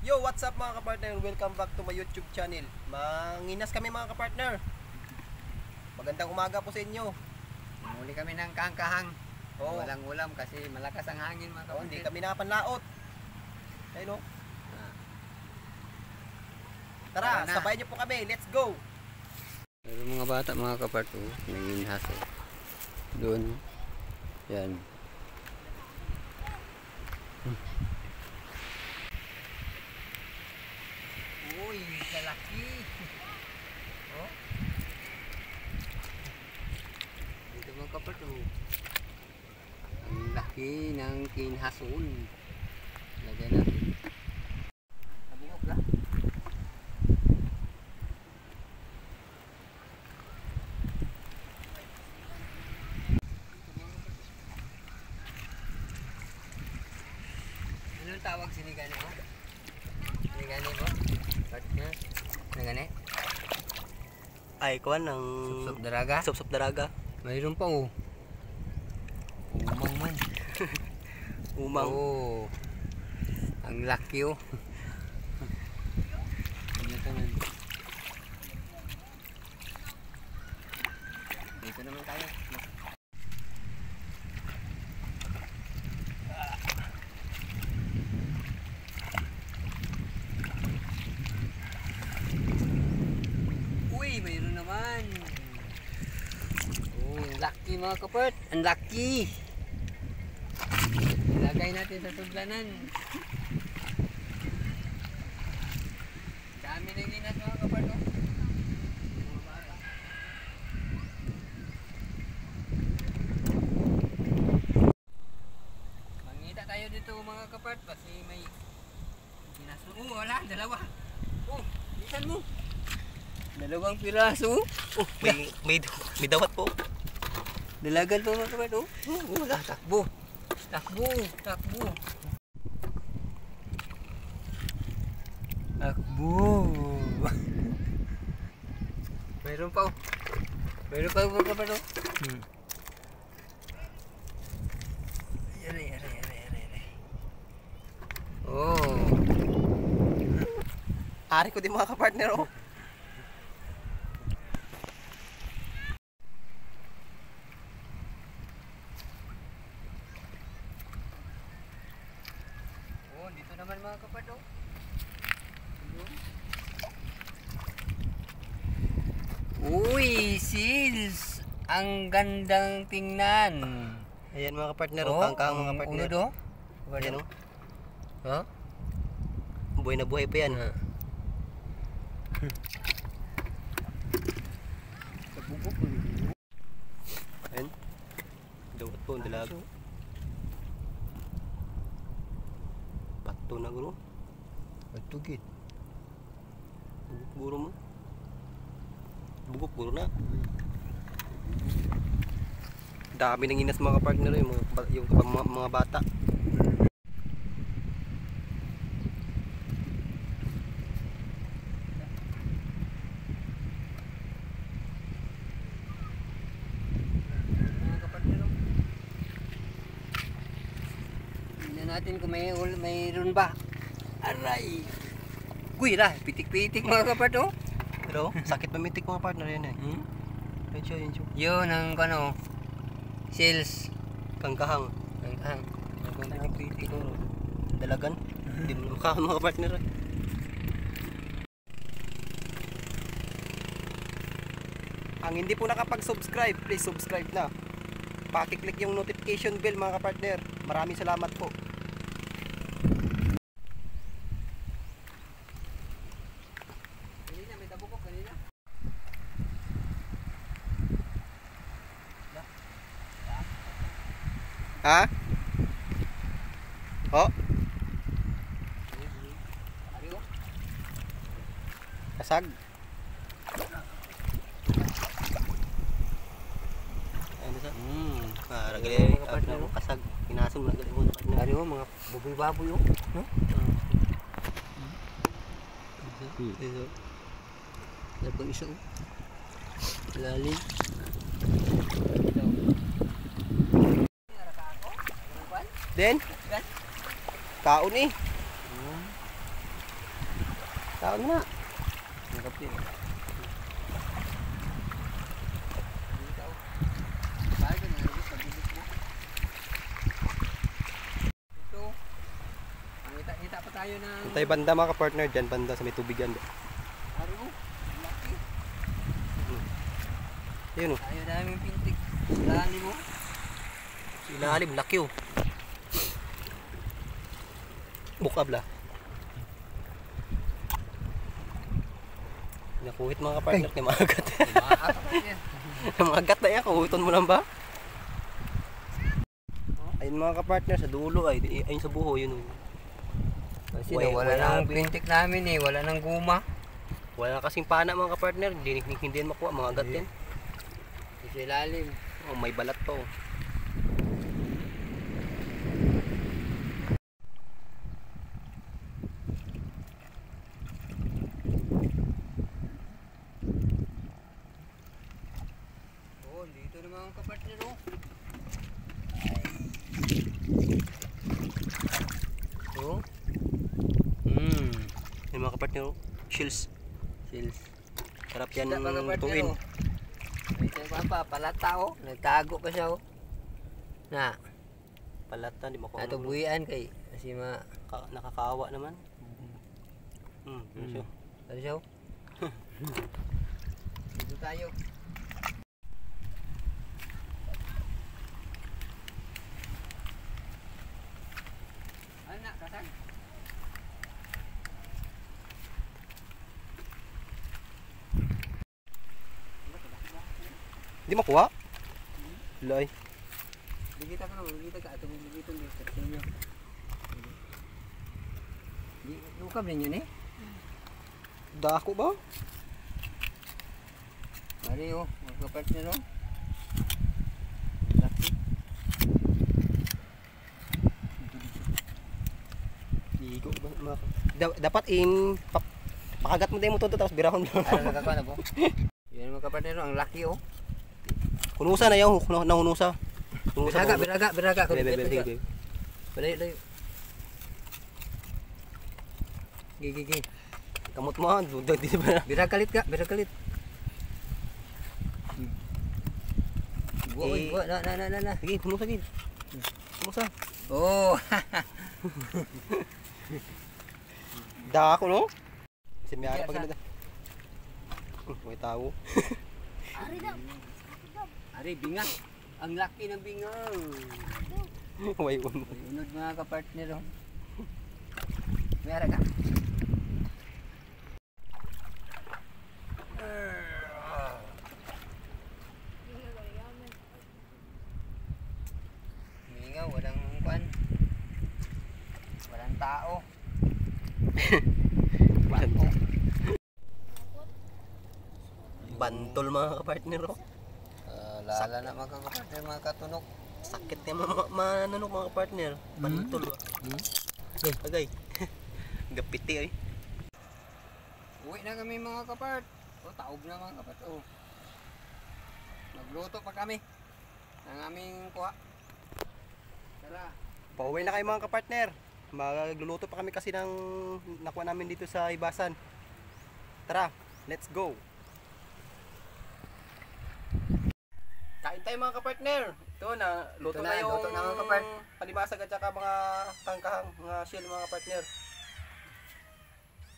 Yo, what's up mga kapartner? Welcome back to my YouTube channel. Manginas kami mga kapartner. Magandang umaga po sa inyo. Muli kami ng kahang-kahang. Oo. Walang ulam kasi malakas ang hangin mga kapatid. Hindi kami nakapanlaot. Ayun o. Tara, sabay niyo po kami. Let's go! Meron mga bata mga kapatid, nanginhas oh. Doon. Yan. Uy, lalaki. Oh. Dito mga kapatid. Ang laki ng kinhason. Lagay natin. Nabuhok lang. Anong tawag sinigani mo? Sinigani mo? Ba't nga? Nagani? Ay, kuwan ng... Sup-sup daraga? Sup-sup daraga. Mayroon pa oh. Umang man. Umang. Oh. Ang laki oh. Dito naman tayo. Uy, mayroon naman. Oh, ang laki mga kapat. Ang laki. Ilagay natin sa tuglanan. Dami na ginas mga kapat oh. Mangita tayo dito mga kapat kasi may ginas. Oh, wala, dalawa. Oh, isan mo. Dalawang piraso. Oh, may dawat po. Dalagan pa mga kapat oh. Oh, wala, takbo. Takbo, takbo. Takbo. Mayroon pa oh. Mayroon pa mga kapat oh. Yari. Oh. Ari ko din mga kapartner oh. Oh, dito naman mga kapat oh. Uy, seals. Ang gandang tingnan. Ayan mga kapartner oh. Kangkang mga partner. Uno do? Ayan oh. Ha? Buhay na buhay pa yan. Ayan. Dawat po ang dalaga. Pato na guro. Patugit. Bugok mo. Bugok guro na. Dami nang inas mga partner yung mga bata. Tingnan natin kung mayroon ba. Aray. Kuy ra, pitik-pitik mga kapat oh. Pero sakit mamitik mga partner yan eh. Yun siya. Yun ang kano. Seals. Kangkahang. Ang Pitik-pitik oh. Dalagan. Hindi mo makakam mga partner eh. Ang hindi po nakapag-subscribe, please subscribe na. Paki-click yung notification bell mga kapartner. Maraming salamat po. Kanina may tabukok kanina. Ha? Oh, Ari oh. kasag. Ayun sa. Ragali partner kasag. Pinasong na gali mo partner. Ari oh mga baboy-baboy oh. No? Ito. Dapat isa oh. Lalim. Then, kaon eh. Taon na. Nagapin. Bago na rin sa bibig mo. Ito. Kita pa tayo ng... Tayo banda mga kapartner, dyan banda sa may tubigan. Araw. Laki. Yun o. Tayo daming pintik. Dali mo. Ilalim, laki o. Bukabla. Nakuhit mga kapartner, kay maagat. Maagat na yan, kuhuton mo lang ba? Ayun mga kapartner, sa dulo ay, ayun sa buho, yun o. Kasi wala nang pintik namin eh, wala nang guma. Wala kasing pana mga kapartner, hindi yan makuha, mga agat yan. Kasi lalim. Oh, may balat pa oh. Oh, dito na mga kapartner oh. Oh. Yung mga kapartner oh. Shields. Sarap yan tuin. Ito papa, palata oh. Nagtago pa siya oh. Na, Palata, di makuha. natubuyan kay. Kasi Nakakaawa naman. Ano siya? Ano siya oh? Dito tayo. Anak, kasang. Di makuha? Lay. Bigita ka na, bigita ka. Ito mo bigita mo. Sa inyo. Lukab rin yun eh. Dako ba? Mari oh, magkapartner oh. Laki. Igo ba? Dapat pakagat mo din mo to tapos birahon lang. Ano nagkakawa na po? Yan mga kapartner oh, ang laki oh. Hunusa na yung nahunusa. Biraga. Sige. Layo. Gigi. Kamot mo, di ba? Birakalit. Buat, na. Sige, hunusa gid. Hunusa. Oh. Dako no? Kasi may ara pag may tao. Ari, binga. Ang laki ng binga. Way uno. Unod mga kapartner oh. May ara ka? Binga, walang kwan. Walang tao. Bantol mga kapartner oh. Lala na mga kapartner, mga katunok. Sakit na mananok mga kapartner. Bantol oh. Agay. Gapiti ay. Uwi na kami mga kapart. O, taob na mga kapart. O. Nagluto pa kami ng aming kuha. Tara. Pauwi na kayo mga kapartner. Magluluto pa kami kasi ng nakuha namin dito sa Ibasan. Tara, let's go. Kain tayo mga kapartner. Ito na, luto na yung mga kapart. palibasag at saka mga tangkahang, mga shell mga kapartner.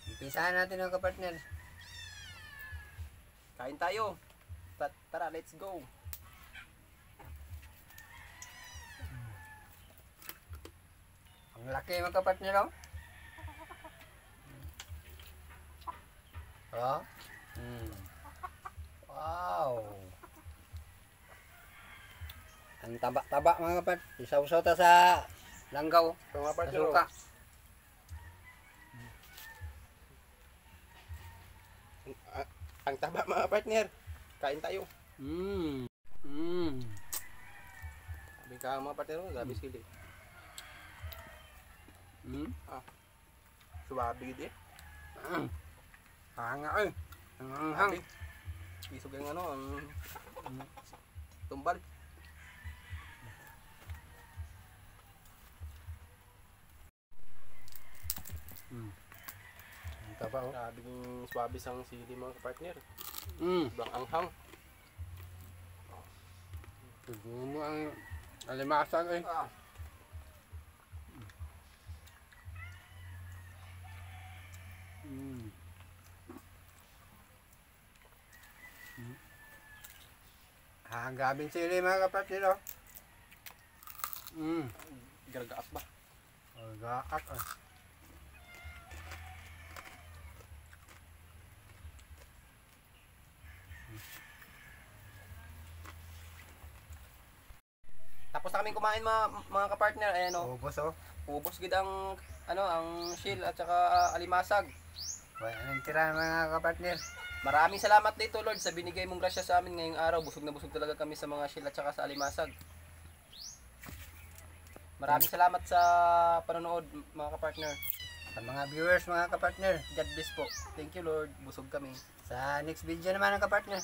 Umpisahan natin mga kapartner. Kain tayo. Tara, let's go. Ang laki mga kapartner oh. Oh. Wow. Ang taba-taba mga kapart. Isaw-saw ta sa langgaw. Mga Sa partner. suka. Ang taba mga partner. Kain tayo. Sabi ka mga partner, grabe sili. Suwabe gid eh. Hanga eh. Hang. Isog yung ano, ang tumbal. Taba oh. Grabe yung swabis ang sili mga kapartner. Mm. Sobrang anghang. Siguro mo ang alimasag eh. Mm. Ang gabing sili mga kapatid oh. Mm. Gargaak ba? Gaak ah. Tapos na kaming kumain mga kapartner. Ayan o. Ubos oh. Ubos gid ang ang shield at saka alimasag. Wala nang tira mga kapatid. Maraming salamat dito Lord sa binigay mong grasya sa amin ngayong araw. Busog na busog talaga kami sa mga shield at saka sa alimasag. Maraming salamat sa panonood mga kapartner. Sa mga viewers mga kapatid. God bless po. Thank you Lord. Busog kami. Sa next video naman ng kapatid.